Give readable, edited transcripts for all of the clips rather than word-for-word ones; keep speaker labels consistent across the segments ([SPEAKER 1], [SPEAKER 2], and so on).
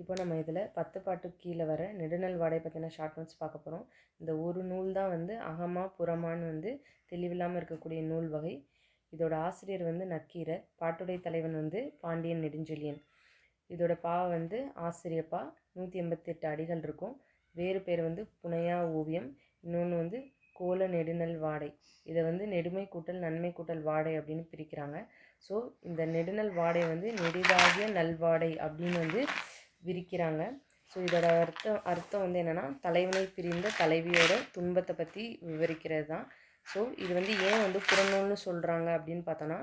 [SPEAKER 1] இப்போ நம்ம இதில் 10 பாட்டுக்கு கீழே வர நெடுநல் வாடை பற்றின ஷார்ட் நோட்ஸ் பார்க்க போகிறோம். இந்த ஒரு நூல் தான் வந்து அகமா புறமான்னு வந்து தெளிவில்லாமல் இருக்கக்கூடிய நூல் வகை. இதோட ஆசிரியர் வந்து நக்கீரர். பாட்டுடை தலைவன் வந்து பாண்டியன் நெடுஞ்செழியன். இதோட பா வந்து ஆசிரியப்பா. 188 அடிகள் இருக்கும். வேறு பேர் வந்து புனையா ஓவியம். இன்னொன்று வந்து கோல நெடுநல் வாடை. இதை வந்து நெடுமை கூட்டல் நன்மை கூட்டல் வாடை அப்படின்னு பிரிக்கிறாங்க. ஸோ இந்த நெடுநல் வாடை வந்து நெடிதாகிய நல்வாடை அப்படின்னு வந்து விரிக்கிறாங்க. ஸோ இதோட அர்த்தம் வந்து என்னென்னா, தலைவனை பிரிந்த தலைவியோட துன்பத்தை பற்றி விவரிக்கிறது தான். ஸோ இது வந்து ஏன் வந்து புறநூல்னு சொல்கிறாங்க அப்படின்னு பார்த்தோன்னா,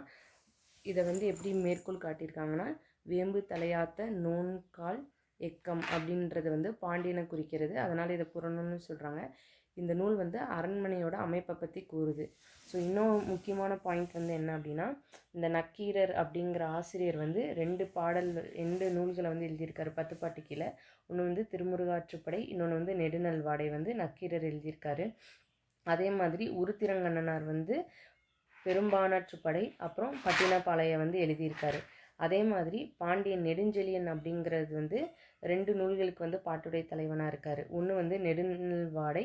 [SPEAKER 1] இதை வந்து எப்படி மேற்கோள் காட்டியிருக்காங்கன்னா, வேம்பு தலையாத்த நோன்கால் எக்கம் அப்படின்றது வந்து பாண்டியனை குறிக்கிறது. அதனால் இதை புறநூல்னு சொல்கிறாங்க. இந்த நூல் வந்து அரண்மனையோட அமைப்பை பற்றி கூறுது. ஸோ இன்னும் முக்கியமான பாயிண்ட் வந்து என்ன அப்படின்னா, இந்த நக்கீரர் அப்படிங்கிற ஆசிரியர் வந்து 2 நூல்களை வந்து எழுதியிருக்காரு 10 பாட்டு கீழே. ஒன்று வந்து திருமுருகாற்றுப்படை, இன்னொன்று வந்து நெடுநல் வாடை வந்து நக்கீரர் எழுதியிருக்காரு. அதே மாதிரி உருத்திரங்கண்ணனார் வந்து பெரும்பானாற்றுப்படை அப்புறம் பட்டினப்பாளைய வந்து எழுதியிருக்காரு. அதே மாதிரி பாண்டியன் நெடுஞ்செழியன் அப்படிங்கிறது வந்து 2 நூல்களுக்கு வந்து பாட்டுடை தலைவனாக இருக்கார். ஒன்று வந்து நெடுநல் வாடை,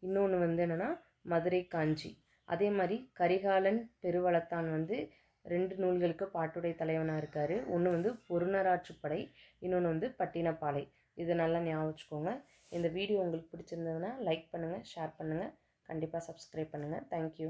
[SPEAKER 1] இன்னொன்று வந்து என்னென்னா மதுரை காஞ்சி. அதே மாதிரி கரிகாலன் பெருவளத்தான் வந்து 2 நூல்களுக்கு பாட்டுடை தலைவனாக இருக்கார். ஒன்று வந்து பொருநராற்றுப்படை, இன்னொன்று வந்து பட்டினப்பாலை. இது நல்லா ஞாபகம் வச்சுக்கோங்க. இந்த வீடியோ உங்களுக்கு பிடிச்சிருந்ததுன்னா லைக் பண்ணுங்கள், ஷேர் பண்ணுங்கள், கண்டிப்பாக சப்ஸ்கிரைப் பண்ணுங்கள். தேங்க்யூ.